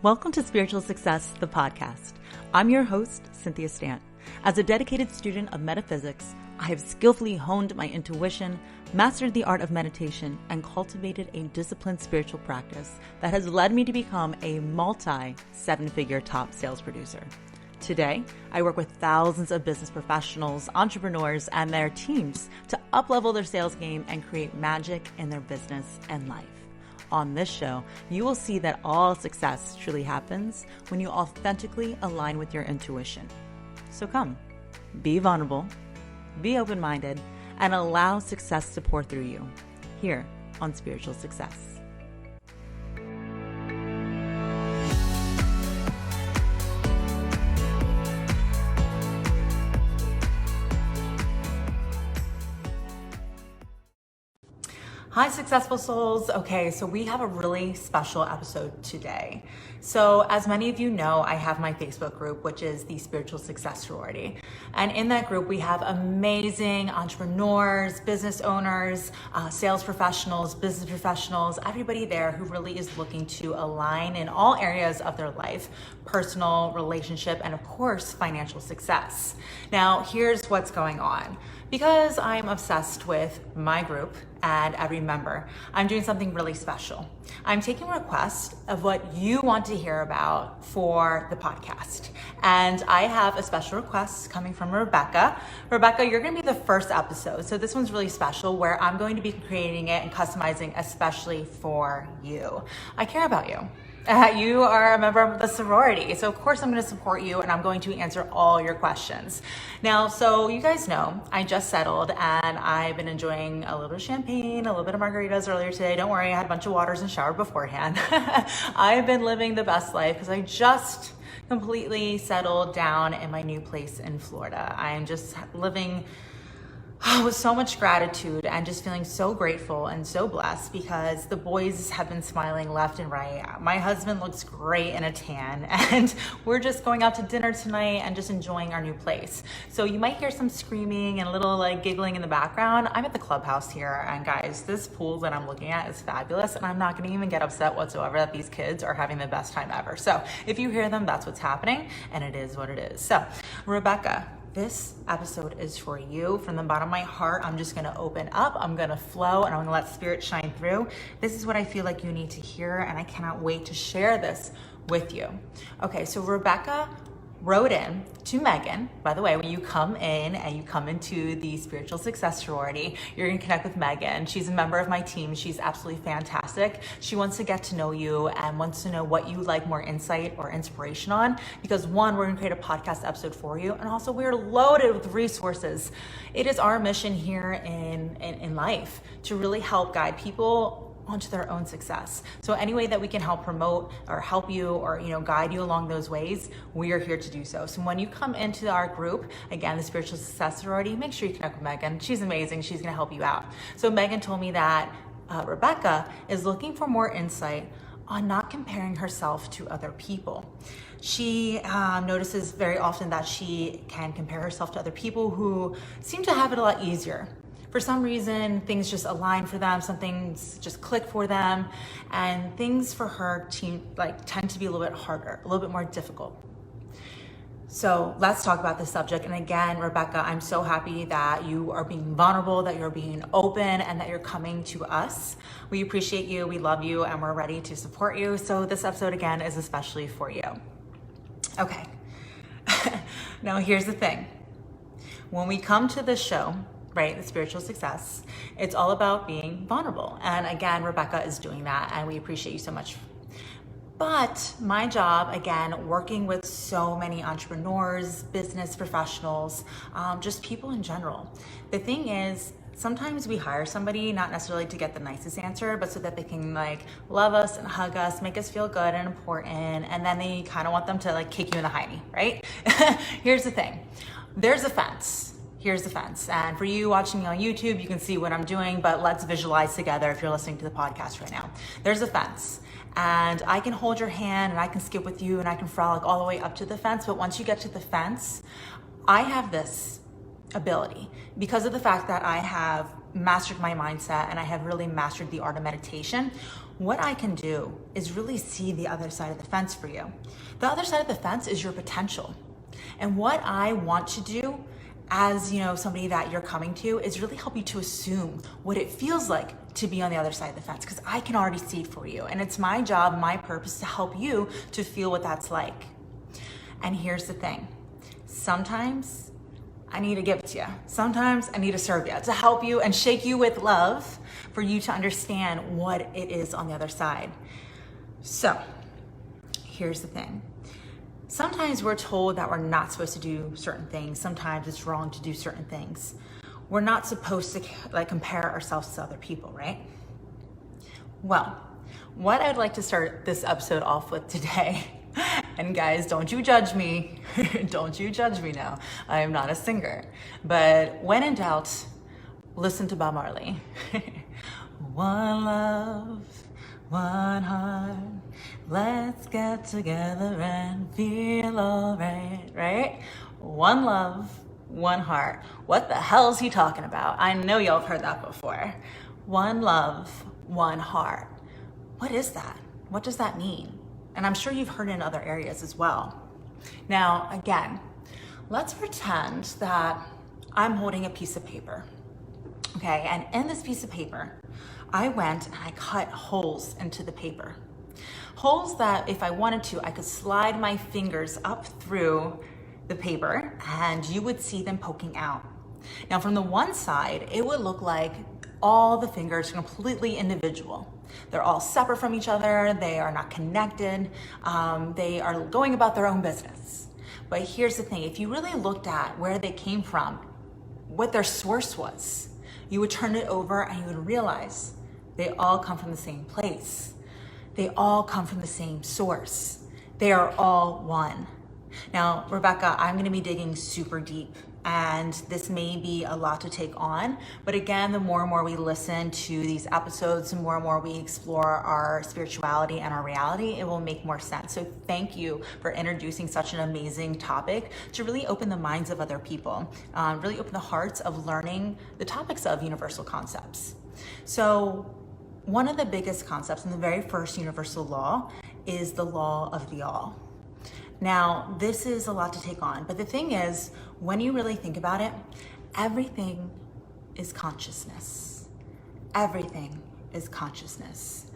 Welcome to Spiritual Success, the podcast. I'm your host, Cynthia Stant. As a dedicated student of metaphysics, I have skillfully honed my intuition, mastered the art of meditation, and cultivated a disciplined spiritual practice that has led me to become a multi-seven-figure top sales producer. Today, I work with thousands of business professionals, entrepreneurs, and their teams to up-level their sales game and create magic in their business and life. On this show, you will see that all success truly happens when you authentically align with your intuition. So come, be vulnerable, be open-minded, and allow success to pour through you here on Spiritual Success. Hi, successful souls. Okay, so we have a really special episode today. So as many of you know, I have my Facebook group, which is the Spiritual Success Sorority. And in that group, we have amazing entrepreneurs, business owners, sales professionals, business professionals, everybody there who really is looking to align in all areas of their life, personal, relationship, and of course, financial success. Now, here's what's going on. Because I'm obsessed with my group and every member, I'm doing something really special. I'm taking requests of what you want to hear about for the podcast. And I have a special request coming from Rebecca. Rebecca, you're gonna be the first episode. So this one's really special where I'm going to be creating it and customizing especially for you. I care about you. You are a member of the sorority, so of course I'm going to support you and I'm going to answer all your questions. Now, so you guys know, I just settled and I've been enjoying a little champagne, a little bit of margaritas earlier today. Don't worry, I had a bunch of waters and showered beforehand. I've been living the best life because I just completely settled down in my new place in Florida. I'm just living with so much gratitude and just feeling so grateful and so blessed because the boys have been smiling left and right. My husband looks great in a tan and we're just going out to dinner tonight and just enjoying our new place. So you might hear some screaming and a little giggling in the background. I'm at the clubhouse here and guys, this pool that I'm looking at is fabulous and I'm not gonna even get upset whatsoever that these kids are having the best time ever. So if you hear them, that's what's happening and it is what it is. So Rebecca, this episode is for you. From the bottom of my heart, I'm just gonna open up, I'm gonna flow, and I'm gonna let spirit shine through. This is what I feel like you need to hear, and I cannot wait to share this with you. Okay, so Rebecca wrote in to Megan. By the way, when you come in and you come into the Spiritual Success Sorority, you're gonna connect with Megan. She's a member of my team. She's absolutely fantastic. She wants to get to know you and wants to know what you like more insight or inspiration on, because one, we're gonna create a podcast episode for you, and also we're loaded with resources. It is our mission here in life to really help guide people onto their own success. So any way that we can help promote or help you or guide you along those ways, we are here to do so. So when you come into our group, again, the Spiritual Success Sorority, make sure you connect with Megan. She's amazing. She's gonna help you out. So Megan told me that Rebecca is looking for more insight on not comparing herself to other people. She notices very often that she can compare herself to other people who seem to have it a lot easier. For some reason, things just align for them, some things just click for them, and things for her tend to be a little bit harder, a little bit more difficult. So let's talk about this subject. And again, Rebecca, I'm so happy that you are being vulnerable, that you're being open, and that you're coming to us. We appreciate you, we love you, and we're ready to support you. So this episode, again, is especially for you. Okay, now here's the thing. When we come to this show, right, the Spiritual Success, it's all about being vulnerable. And again, Rebecca is doing that, and we appreciate you so much. But my job, again, working with so many entrepreneurs, business professionals, just people in general. The thing is, sometimes we hire somebody not necessarily to get the nicest answer, but so that they can love us and hug us, make us feel good and important, and then they kind of want them to kick you in the hiney, right? Here's the thing, there's a fence. Here's the fence. And for you watching me on YouTube, you can see what I'm doing, but let's visualize together if you're listening to the podcast right now. There's a fence. And I can hold your hand and I can skip with you and I can frolic all the way up to the fence. But once you get to the fence, I have this ability because of the fact that I have mastered my mindset and I have really mastered the art of meditation. what I can do is really see the other side of the fence for you. The other side of the fence is your potential. And what I want to do as somebody that you're coming to is really help you to assume what it feels like to be on the other side of the fence, because I can already see it for you. And it's my job, my purpose to help you to feel what that's like. And here's the thing. Sometimes I need to give it to you. Sometimes I need to serve you, to help you and shake you with love for you to understand what it is on the other side. So here's the thing. Sometimes we're told that we're not supposed to do certain things. Sometimes it's wrong to do certain things. We're not supposed to compare ourselves to other people, right? Well, what I'd like to start this episode off with today, and guys, don't you judge me. Don't you judge me now. I am not a singer. But when in doubt, listen to Bob Marley. One love, one heart. Let's get together and feel alright, right? One love, one heart. What the hell is he talking about? I know y'all have heard that before. One love, one heart. What is that? What does that mean? And I'm sure you've heard it in other areas as well. Now, again, let's pretend that I'm holding a piece of paper. Okay, and in this piece of paper, I went and I cut holes into the paper. Holes that if I wanted to, I could slide my fingers up through the paper and you would see them poking out. Now from the one side, it would look like all the fingers are completely individual. They're all separate from each other. They are not connected. They are going about their own business. But here's the thing. If you really looked at where they came from, what their source was, you would turn it over and you would realize they all come from the same place. They all come from the same source. They are all one. Now, Rebecca, I'm gonna be digging super deep, and this may be a lot to take on, but again, the more and more we listen to these episodes, the more and more we explore our spirituality and our reality, it will make more sense. So thank you for introducing such an amazing topic to really open the minds of other people, really open the hearts of learning the topics of universal concepts. So one of the biggest concepts in the very first universal law is the law of the all. Now, this is a lot to take on, but the thing is, when you really think about it, everything is consciousness. Everything is consciousness.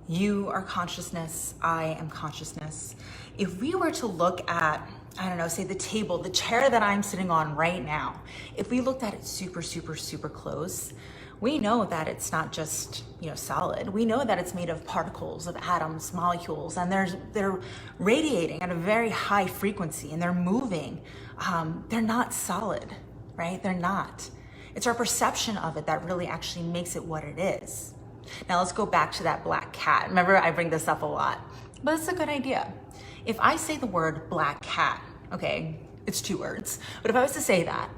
You are consciousness, I am consciousness. If we were to look at, I don't know, say the table, the chair that I'm sitting on right now, if we looked at it super, super, super close, we know that it's not just, solid. We know that it's made of particles, of atoms, molecules, and they're radiating at a very high frequency and they're moving. They're not solid, right? They're not. It's our perception of it that really actually makes it what it is. Now let's go back to that black cat. Remember, I bring this up a lot, but it's a good idea. If I say the word black cat, okay, it's 2 words, but if I was to say that,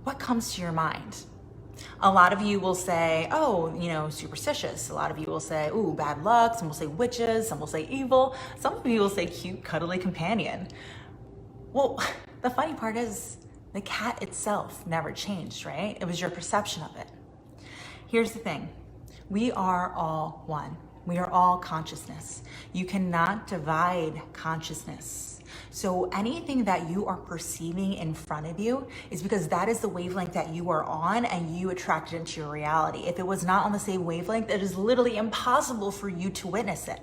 what comes to your mind? A lot of you will say, oh, superstitious. A lot of you will say, ooh, bad luck. Some will say witches. Some will say evil. Some of you will say cute, cuddly companion. Well, the funny part is the cat itself never changed, right? It was your perception of it. Here's the thing. We are all one. We are all consciousness. You cannot divide consciousness. So anything that you are perceiving in front of you is because that is the wavelength that you are on and you attract it into your reality. If it was not on the same wavelength, it is literally impossible for you to witness it.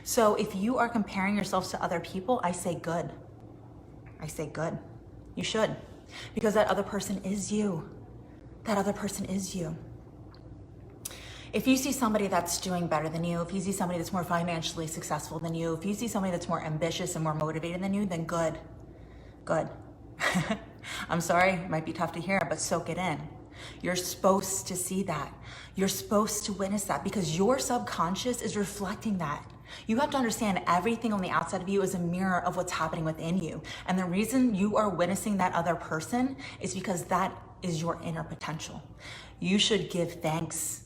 So if you are comparing yourselves to other people, I say good. I say good. You should. Because that other person is you. That other person is you. If you see somebody that's doing better than you, if you see somebody that's more financially successful than you, if you see somebody that's more ambitious and more motivated than you, then good. Good. I'm sorry, it might be tough to hear, but soak it in. You're supposed to see that. You're supposed to witness that because your subconscious is reflecting that. You have to understand everything on the outside of you is a mirror of what's happening within you. And the reason you are witnessing that other person is because that is your inner potential. You should give thanks.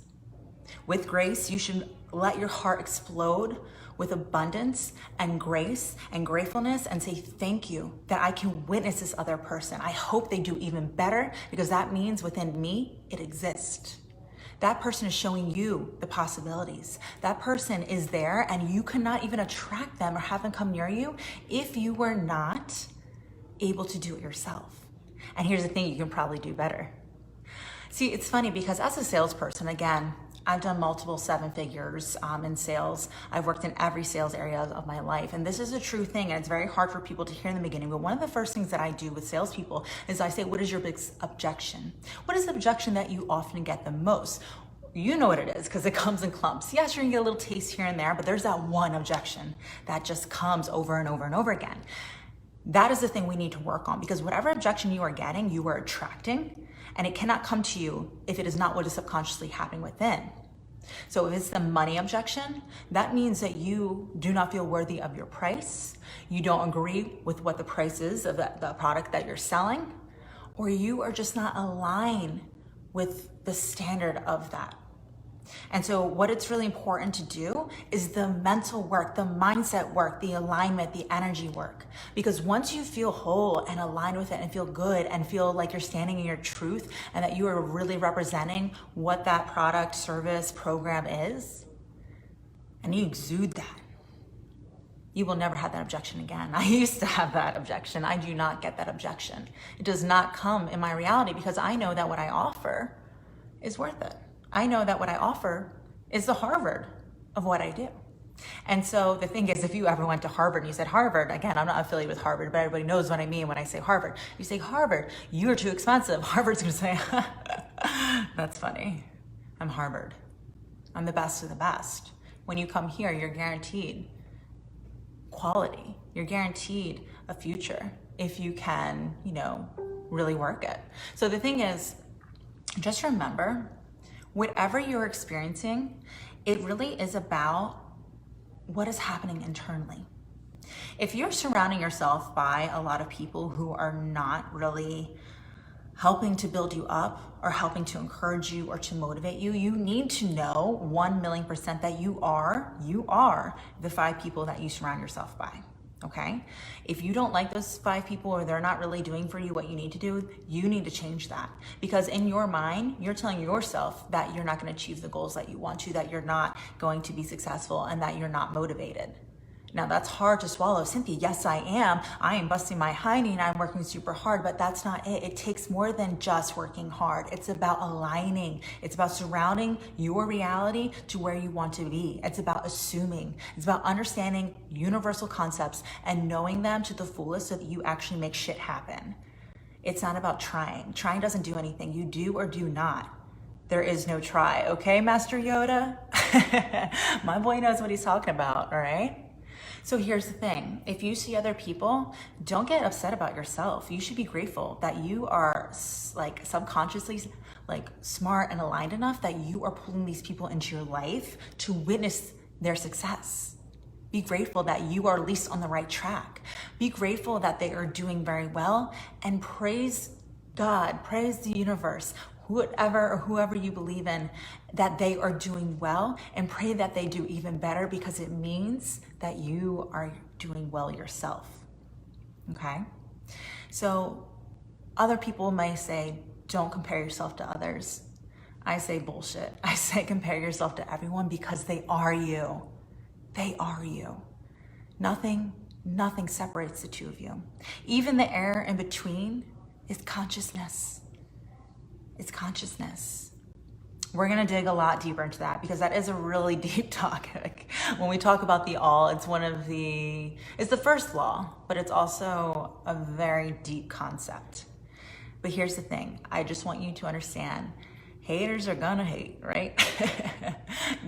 With grace, you should let your heart explode with abundance and grace and gratefulness and say, thank you that I can witness this other person. I hope they do even better because that means within me, it exists. That person is showing you the possibilities. That person is there and you cannot even attract them or have them come near you if you were not able to do it yourself. And here's the thing, you can probably do better. See, it's funny because as a salesperson, again, I've done multiple 7 figures in sales. I've worked in every sales area of my life. And this is a true thing. And it's very hard for people to hear in the beginning. But one of the first things that I do with salespeople is I say, what is your biggest objection? What is the objection that you often get the most? You know what it is because it comes in clumps. Yes, you're gonna get a little taste here and there, but there's that one objection that just comes over and over and over again. That is the thing we need to work on, because whatever objection you are getting, you are attracting. And it cannot come to you if it is not what is subconsciously happening within. So if it's the money objection, that means that you do not feel worthy of your price, you don't agree with what the price is of the product that you're selling, or you are just not aligned with the standard of that. And so what it's really important to do is the mental work, the mindset work, the alignment, the energy work. Because once you feel whole and aligned with it and feel good and feel like you're standing in your truth and that you are really representing what that product, service, program is, and you exude that, you will never have that objection again. I used to have that objection. I do not get that objection. It does not come in my reality because I know that what I offer is worth it. I know that what I offer is the Harvard of what I do. And so the thing is, if you ever went to Harvard and you said Harvard, again, I'm not affiliated with Harvard, but everybody knows what I mean when I say Harvard. You say Harvard, you are too expensive. Harvard's gonna say, that's funny. I'm Harvard. I'm the best of the best. When you come here, you're guaranteed quality. You're guaranteed a future if you can, really work it. So the thing is, just remember, whatever you're experiencing, it really is about what is happening internally. If you're surrounding yourself by a lot of people who are not really helping to build you up or helping to encourage you or to motivate you, you need to know 1,000,000% that you are the 5 people that you surround yourself by. Okay? If you don't like those 5 people or they're not really doing for you what you need to do, you need to change that. Because in your mind, you're telling yourself that you're not going to achieve the goals that you want to, that you're not going to be successful, and that you're not motivated. Now that's hard to swallow. Cynthia, yes, I am. I am busting my hiney and I'm working super hard, but that's not it. It takes more than just working hard. It's about aligning. It's about surrounding your reality to where you want to be. It's about assuming. It's about understanding universal concepts and knowing them to the fullest so that you actually make shit happen. It's not about trying. Trying doesn't do anything. You do or do not. There is no try. Okay, Master Yoda? My boy knows what he's talking about, all right? So here's the thing. If you see other people, don't get upset about yourself. You should be grateful that you are subconsciously smart and aligned enough that you are pulling these people into your life to witness their success. Be grateful that you are at least on the right track. Be grateful that they are doing very well, and praise God, praise the universe, whoever you believe in, that they are doing well, and pray that they do even better, because it means that you are doing well yourself. Okay? So other people may say, don't compare yourself to others. I say bullshit. I say compare yourself to everyone, because they are you. They are you. Nothing separates the two of you. Even the air in between is consciousness. It's consciousness. We're gonna dig a lot deeper into that, because that is a really deep topic. When we talk about the all, it's the first law, but it's also a very deep concept. But here's the thing, I just want you to understand, haters are gonna hate, right?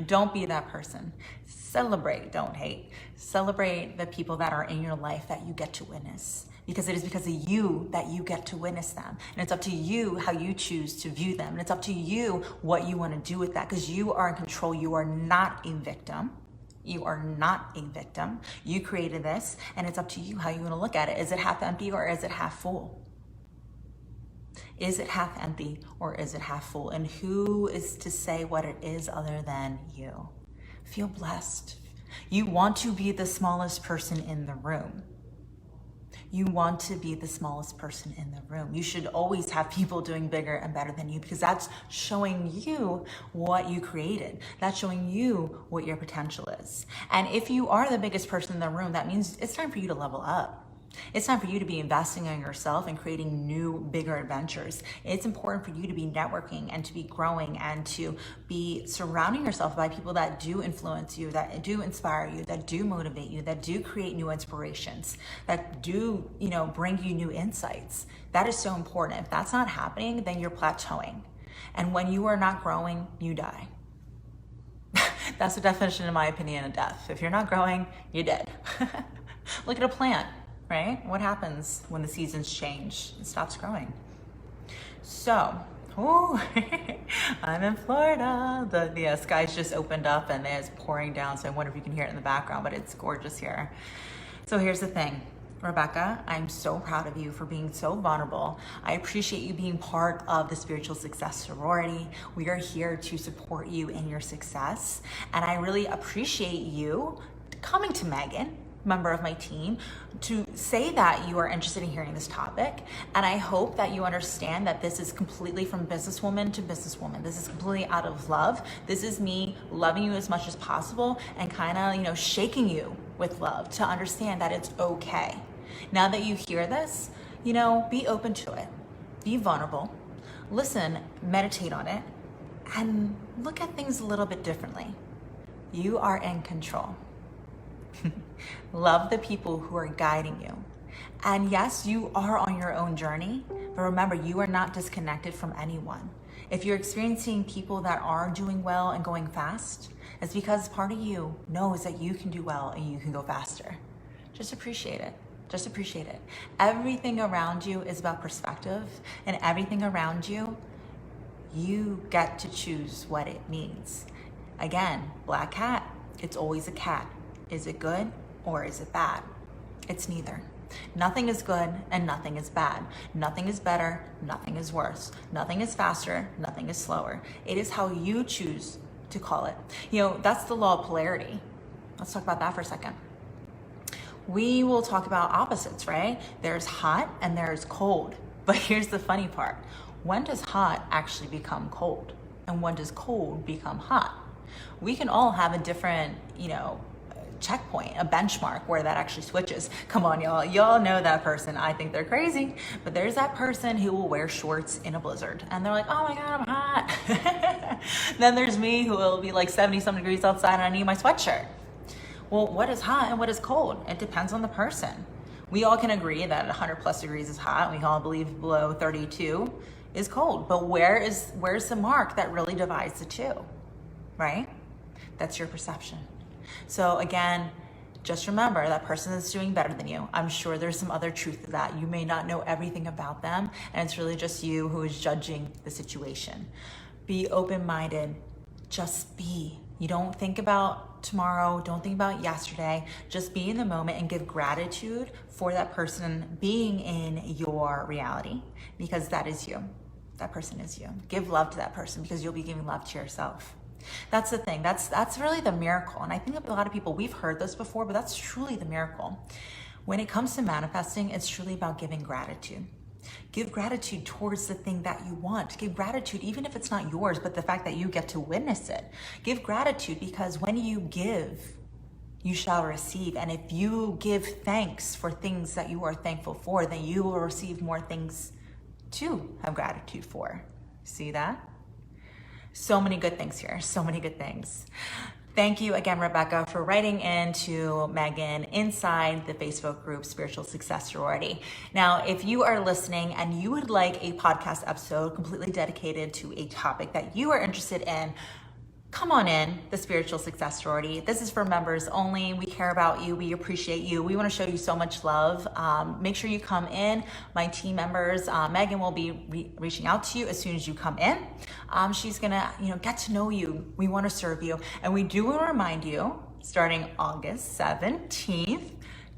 Don't be that person. Celebrate, don't hate. Celebrate the people that are in your life that you get to witness, because it is because of you that you get to witness them. And it's up to you how you choose to view them. And it's up to you what you want to do with that, because you are in control. You are not a victim. You are not a victim. You created this, and it's up to you how you want to look at it. Is it half empty or is it half full? Is it half empty or is it half full? And who is to say what it is other than you? Feel blessed. You want to be the smallest person in the room. You want to be the smallest person in the room. You should always have people doing bigger and better than you, because that's showing you what you created. That's showing you what your potential is. And if you are the biggest person in the room, that means it's time for you to level up. It's time for you to be investing in yourself and creating new, bigger adventures. It's important for you to be networking and to be growing and to be surrounding yourself by people that do influence you, that do inspire you, that do motivate you, that do create new inspirations, that do, bring you new insights. That is so important. If that's not happening, then you're plateauing. And when you are not growing, you die. That's the definition, in my opinion, of death. If you're not growing, you're dead. Look at a plant. Right? What happens when the seasons change? It stops growing. So, I'm in Florida. The skies just opened up and it's pouring down, so I wonder if you can hear it in the background, but it's gorgeous here. So here's the thing. Rebecca, I'm so proud of you for being so vulnerable. I appreciate you being part of the Spiritual Success Sorority. We are here to support you in your success. And I really appreciate you coming to Megan, member of my team, to say that you are interested in hearing this topic. And I hope that you understand that this is completely from businesswoman to businesswoman. This is completely out of love. This is me loving you as much as possible and kind of, shaking you with love to understand that it's okay. Now that you hear this, be open to it. Be vulnerable. Listen, meditate on it, and look at things a little bit differently. You are in control. Love the people who are guiding you. And yes, you are on your own journey, but remember, you are not disconnected from anyone. If you're experiencing people that are doing well and going fast, it's because part of you knows that you can do well and you can go faster. Just appreciate it. Just appreciate it. Everything around you is about perspective, and everything around you, you get to choose what it means. Again, black cat, it's always a cat. Is it good or is it bad? It's neither. Nothing is good and nothing is bad. Nothing is better, nothing is worse. Nothing is faster, nothing is slower. It is how you choose to call it. That's the law of polarity. Let's talk about that for a second. We will talk about opposites, right? There's hot and there's cold. But here's the funny part. When does hot actually become cold? And when does cold become hot? We can all have a different, checkpoint, a benchmark where that actually switches. Come on, y'all. Y'all know that person. I think they're crazy, but there's that person who will wear shorts in a blizzard and they're like, oh my God, I'm hot. Then there's me who will be like 70-some degrees outside and I need my sweatshirt. Well, what is hot and what is cold? It depends on the person. We all can agree that 100+ degrees is hot. We all believe below 32 is cold, but where's the mark that really divides the two, right? That's your perception. So again, just remember that person is doing better than you. I'm sure there's some other truth to that. You may not know everything about them, and it's really just you who is judging the situation. Be open-minded. Just be. You don't think about tomorrow. Don't think about yesterday. Just be in the moment and give gratitude for that person being in your reality, because that is you. That person is you. Give love to that person because you'll be giving love to yourself. That's the thing. That's really the miracle. And I think a lot of people, we've heard this before, but that's truly the miracle. When it comes to manifesting, it's truly about giving gratitude. Give gratitude towards the thing that you want. Give gratitude, even if it's not yours, but the fact that you get to witness it. Give gratitude because when you give, you shall receive. And if you give thanks for things that you are thankful for, then you will receive more things to have gratitude for. See that? So many good things here. So many good things. Thank you again, Rebecca, for writing in to Megan inside the Facebook group Spiritual Success Sorority. Now, if you are listening and you would like a podcast episode completely dedicated to a topic that you are interested in, come on in, the Spiritual Success Sorority. This is for members only. We care about you. We appreciate you. We want to show you so much love. Make sure you come in. My team members, Megan will be reaching out to you as soon as you come in. She's going to, get to know you. We want to serve you. And we do want to remind you, starting August 17th,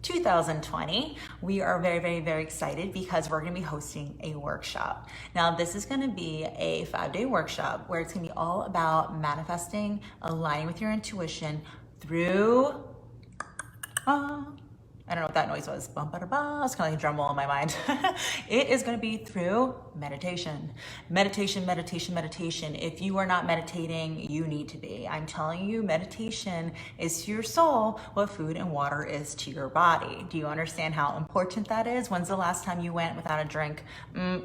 2020, we are very, very, very excited because we're going to be hosting a workshop. Now, this is going to be a 5-day workshop where it's going to be all about manifesting, aligning with your intuition through, I don't know what that noise was. Bum, ba, da, ba. It's kind of like a drum roll in my mind. It is going to be through meditation. Meditation, meditation, meditation. If you are not meditating, you need to be. I'm telling you, meditation is to your soul what food and water is to your body. Do you understand how important that is? When's the last time you went without a drink?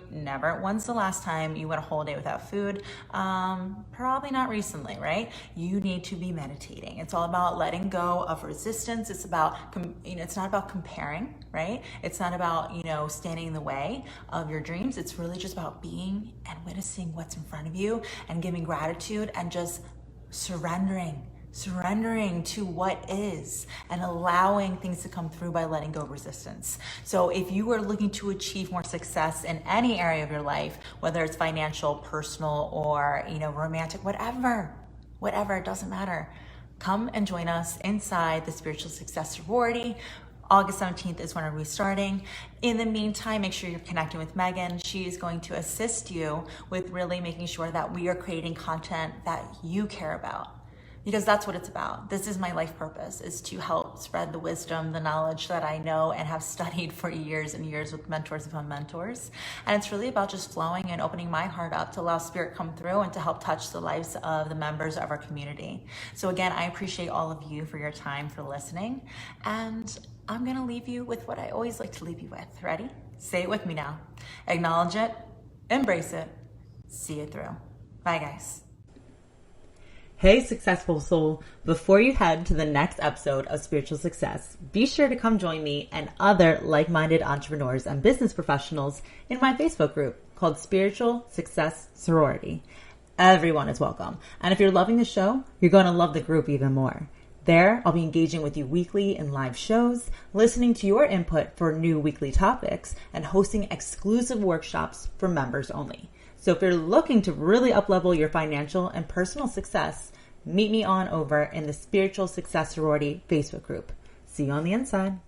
Never. When's the last time you went a whole day without food? Probably not recently, right? You need to be meditating. It's all about letting go of resistance. It's about, it's not about comparing, right? It's not about, standing in the way of your dreams. It's really just about being and witnessing what's in front of you and giving gratitude and just surrendering to what is and allowing things to come through by letting go of resistance. So if you are looking to achieve more success in any area of your life, whether it's financial, personal, or, romantic, whatever, it doesn't matter. Come and join us inside the Spiritual Success Sorority. August 17th is when we're restarting. In the meantime, make sure you're connecting with Megan. She is going to assist you with really making sure that we are creating content that you care about. Because that's what it's about. This is my life purpose, is to help spread the wisdom, the knowledge that I know and have studied for years and years with mentors upon mentors. And it's really about just flowing and opening my heart up to allow spirit come through and to help touch the lives of the members of our community. So again, I appreciate all of you for your time, for listening. And I'm gonna leave you with what I always like to leave you with. Ready? Say it with me now. Acknowledge it, embrace it, see it through. Bye guys. Hey, successful soul. Before you head to the next episode of Spiritual Success, be sure to come join me and other like-minded entrepreneurs and business professionals in my Facebook group called Spiritual Success Sorority. Everyone is welcome. And if you're loving the show, you're going to love the group even more. There, I'll be engaging with you weekly in live shows, listening to your input for new weekly topics, and hosting exclusive workshops for members only. So if you're looking to really uplevel your financial and personal success, meet me on over in the Spiritual Success Sorority Facebook group. See you on the inside.